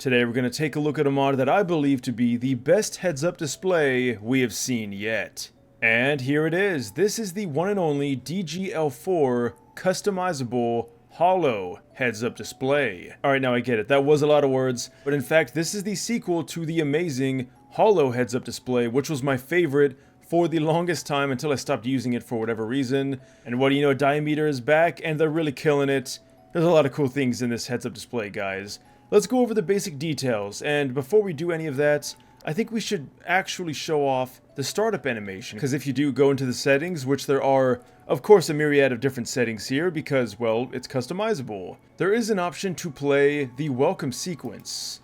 Today we're going to take a look at a mod that I believe to be the best heads-up display we have seen yet. And here it is. This is the one and only GL4 customizable Holo heads-up display. Alright, now I get it. That was a lot of words, but in fact this is the sequel to the amazing Holo heads-up display, which was my favorite for the longest time until I stopped using it for whatever reason. And what do you know, DyaMetR is back and they're really killing it. There's a lot of cool things in this heads-up display, guys. Let's go over the basic details, and before we do any of that, I think we should actually show off the startup animation, because if you do go into the settings, which there are, of course, a myriad of different settings here, because, well, it's customizable, there is an option to play the welcome sequence.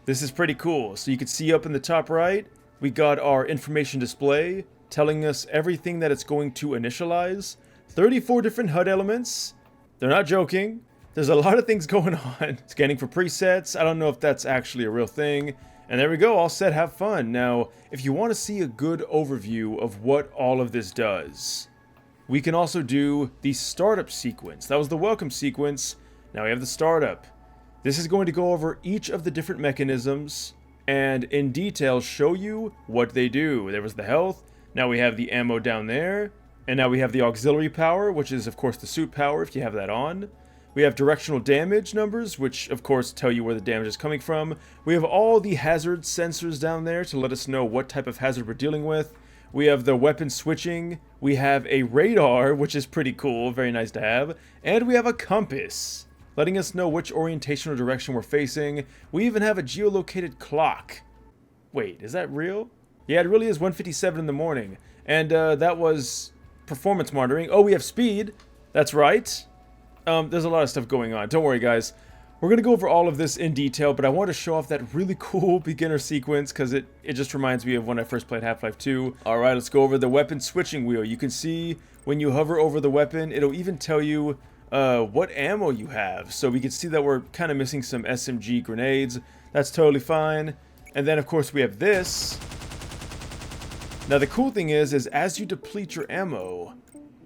This is pretty cool. So you can see up in the top right, we got our information display, telling us everything that it's going to initialize. 34 different HUD elements. They're not joking. There's a lot of things going on. Scanning for presets. I don't know if that's actually a real thing. And there we go, all set, have fun. Now, if you want to see a good overview of what all of this does, we can also do the startup sequence. That was the welcome sequence. Now we have the startup. This is going to go over each of the different mechanisms and in detail show you what they do. There was the health. Now we have the ammo down there. And now we have the auxiliary power, which is of course the suit power if you have that on. We have directional damage numbers, which of course tell you where the damage is coming from. We have all the hazard sensors down there to let us know what type of hazard we're dealing with. We have the weapon switching. We have a radar, which is pretty cool, very nice to have. And we have a compass, letting us know which orientation or direction we're facing. We even have a geolocated clock. Wait, is that real? Yeah, it really is 1:57 in the morning. And that was performance monitoring. Oh, we have speed. That's right. There's a lot of stuff going on. Don't worry, guys. We're going to go over all of this in detail, but I want to show off that really cool beginner sequence because it just reminds me of when I first played Half-Life 2. Alright, let's go over the weapon switching wheel. You can see when you hover over the weapon, it'll even tell you what ammo you have. So we can see that we're kind of missing some SMG grenades. That's totally fine. And then, of course, we have this. Now, the cool thing is as you deplete your ammo,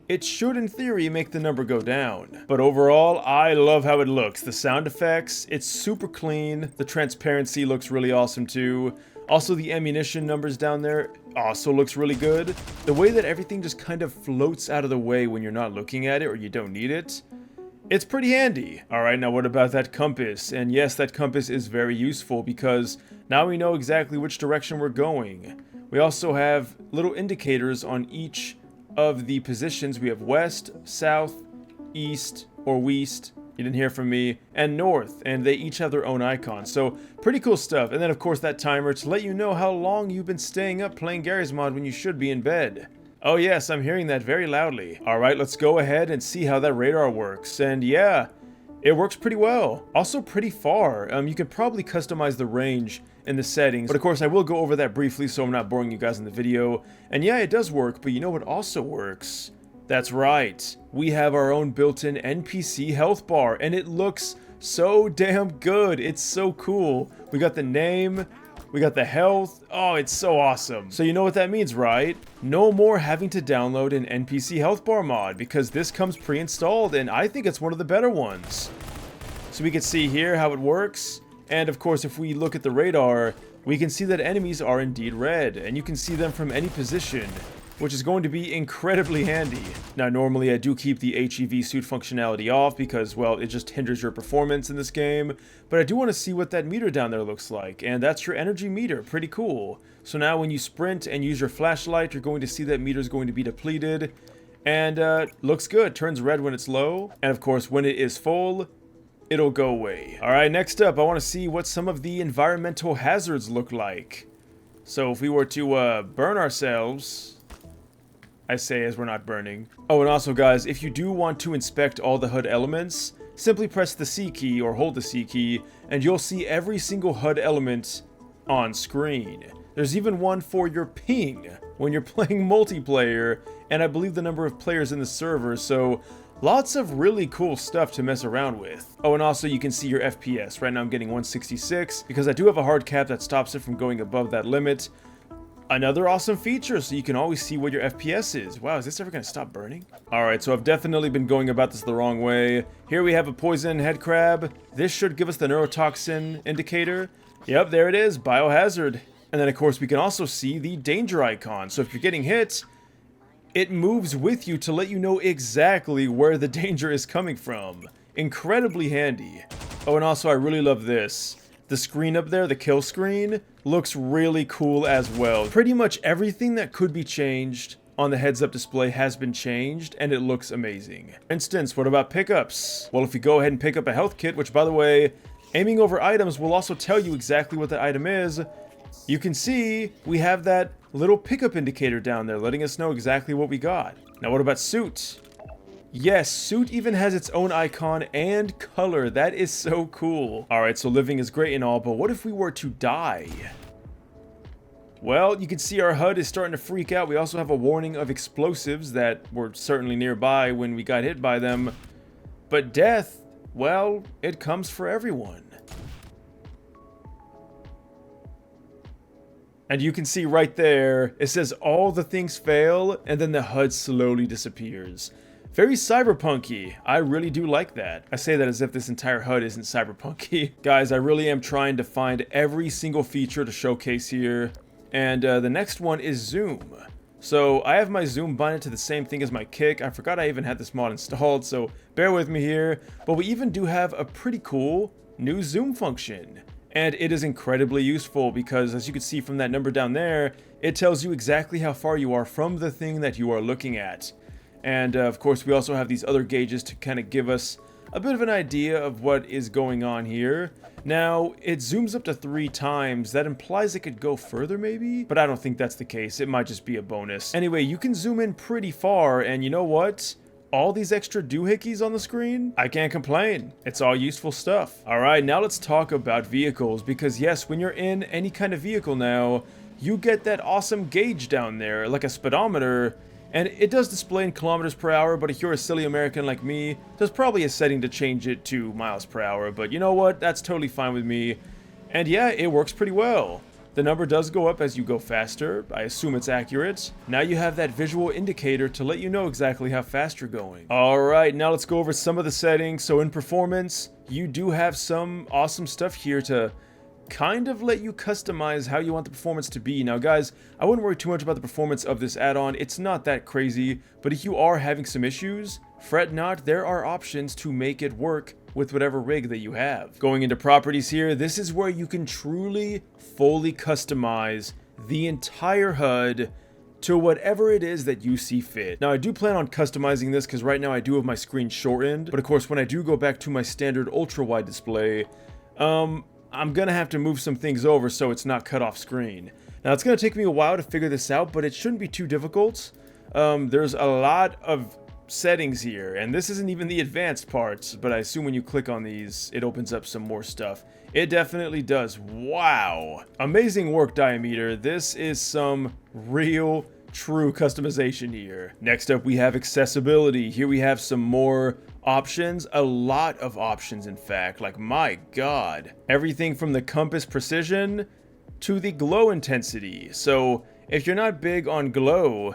it should, in theory, make the number go down. But overall, I love how it looks. The sound effects, it's super clean. The transparency looks really awesome too. Also, the ammunition numbers down there also looks really good. The way that everything just kind of floats out of the way when you're not looking at it or you don't need it, it's pretty handy. Alright, now what about that compass? And yes, that compass is very useful because now we know exactly which direction we're going. We also have little indicators on each of the positions. We have west, south, east, or west, you didn't hear from me, and north, and they each have their own icons. So pretty cool stuff. And then of course that timer to let you know how long you've been staying up playing Garry's mod when you should be in bed. Oh yes, I'm hearing that very loudly. Alright, let's go ahead and see how that radar works. And yeah, it works pretty well. Also pretty far. You can probably customize the range in the settings, but of course I will go over that briefly so I'm not boring you guys in the video. And yeah, it does work, but you know what also works? That's right. We have our own built-in NPC health bar, and it looks so damn good. It's so cool. We got the name, we got the health. Oh, it's so awesome. So you know what that means, right? No more having to download an NPC health bar mod because this comes pre-installed and I think it's one of the better ones. So we can see here how it works. And of course, if we look at the radar, we can see that enemies are indeed red and you can see them from any position, which is going to be incredibly handy. Now, normally I do keep the HEV suit functionality off because, well, it just hinders your performance in this game, but I do want to see what that meter down there looks like, and that's your energy meter. Pretty cool. So now when you sprint and use your flashlight, you're going to see that meter is going to be depleted, and looks good. Turns red when it's low, and of course when it is full, it'll go away. Alright, next up, I want to see what some of the environmental hazards look like. So if we were to burn ourselves, I say as we're not burning. Oh, and also guys, if you do want to inspect all the HUD elements, simply press the C key or hold the C key, and you'll see every single HUD element on screen. There's even one for your ping when you're playing multiplayer, and I believe the number of players in the server, so lots of really cool stuff to mess around with. Oh, and also you can see your FPS. Right now I'm getting 166 because I do have a hard cap that stops it from going above that limit. Another awesome feature, so you can always see what your FPS is. Wow, is this ever going to stop burning? Alright, so I've definitely been going about this the wrong way. Here we have a poison head crab. This should give us the neurotoxin indicator. Yep, there it is, biohazard. And then of course we can also see the danger icon. So if you're getting hit, it moves with you to let you know exactly where the danger is coming from. Incredibly handy. Oh, and also I really love this. The screen up there, the kill screen, looks really cool as well. Pretty much everything that could be changed on the heads-up display has been changed, and it looks amazing. For instance, what about pickups? Well, if you go ahead and pick up a health kit, which by the way, aiming over items will also tell you exactly what the item is, you can see we have that little pickup indicator down there letting us know exactly what we got. Now what about suit? Yes, suit even has its own icon and color. That is so cool. Alright, so living is great and all, but what if we were to die? Well, you can see our HUD is starting to freak out. We also have a warning of explosives that were certainly nearby when we got hit by them. But death, well, it comes for everyone. And you can see right there, it says all the things fail, and then the HUD slowly disappears. Very cyberpunky. I really do like that. I say that as if this entire HUD isn't cyberpunky. Guys, I really am trying to find every single feature to showcase here. And the next one is zoom. So I have my zoom binded to the same thing as my kick. I forgot I even had this mod installed, so bear with me here. But we even do have a pretty cool new zoom function. And it is incredibly useful because, as you can see from that number down there, it tells you exactly how far you are from the thing that you are looking at. And of course we also have these other gauges to kind of give us a bit of an idea of what is going on here. Now, it zooms up to 3 times. That implies it could go further maybe? But I don't think that's the case. It might just be a bonus. Anyway, you can zoom in pretty far, and you know what? All these extra doohickeys on the screen? I can't complain. It's all useful stuff. Alright, now let's talk about vehicles, because yes, when you're in any kind of vehicle now, you get that awesome gauge down there, like a speedometer. And it does display in kilometers per hour, but if you're a silly American like me, there's probably a setting to change it to miles per hour. But you know what? That's totally fine with me. And yeah, it works pretty well. The number does go up as you go faster. I assume it's accurate. Now you have that visual indicator to let you know exactly how fast you're going. Alright, now let's go over some of the settings. So in performance, you do have some awesome stuff here to kind of let you customize how you want the performance to be. Now guys, I wouldn't worry too much about the performance of this add-on. It's not that crazy, but if you are having some issues, fret not, there are options to make it work with whatever rig that you have. Going into properties here, this is where you can truly fully customize the entire HUD to whatever it is that you see fit. Now I do plan on customizing this because right now I do have my screen shortened, but of course when I do go back to my standard ultra-wide display, I'm gonna have to move some things over so it's not cut off screen. Now it's gonna take me a while to figure this out, but it shouldn't be too difficult. There's a lot of settings here, and this isn't even the advanced parts, but I assume when you click on these, it opens up some more stuff. It definitely does. Wow. Amazing work, DyaMetR. This is some real, true customization here. Next up, we have accessibility. Here we have some more options, a lot of options in fact, like my god. Everything from the compass precision to the glow intensity. So if you're not big on glow,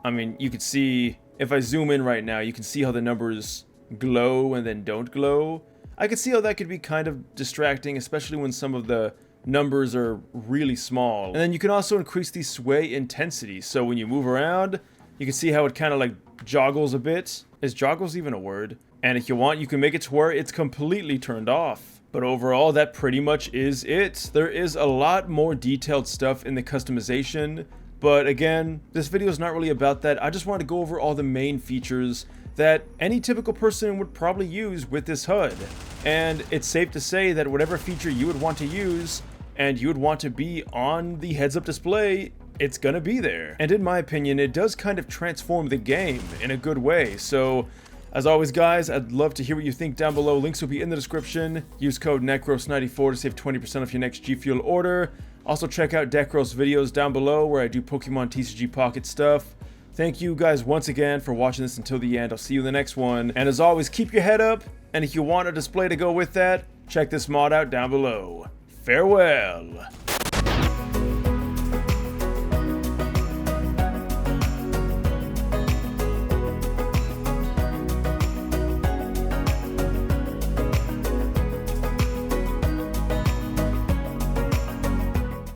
I mean, you can see, if I zoom in right now, you can see how the numbers glow and then don't glow. I can see how that could be kind of distracting, especially when some of the numbers are really small. And then you can also increase the sway intensity. So when you move around, you can see how it kind of like joggles a bit. Is joggles even a word? And if you want, you can make it to where it's completely turned off. But overall, that pretty much is it. There is a lot more detailed stuff in the customization, but again, this video is not really about that. I just wanted to go over all the main features that any typical person would probably use with this HUD. And it's safe to say that whatever feature you would want to use and you would want to be on the heads-up display, it's gonna be there. And in my opinion, it does kind of transform the game in a good way. So as always guys, I'd love to hear what you think down below. Links will be in the description. Use code NecrosVideos94 to save 20% off your next G Fuel order. Also check out NecrosVideos down below where I do Pokemon TCG Pocket stuff. Thank you guys once again for watching this until the end. I'll see you in the next one. And as always, keep your head up. And if you want a display to go with that, check this mod out down below. Farewell.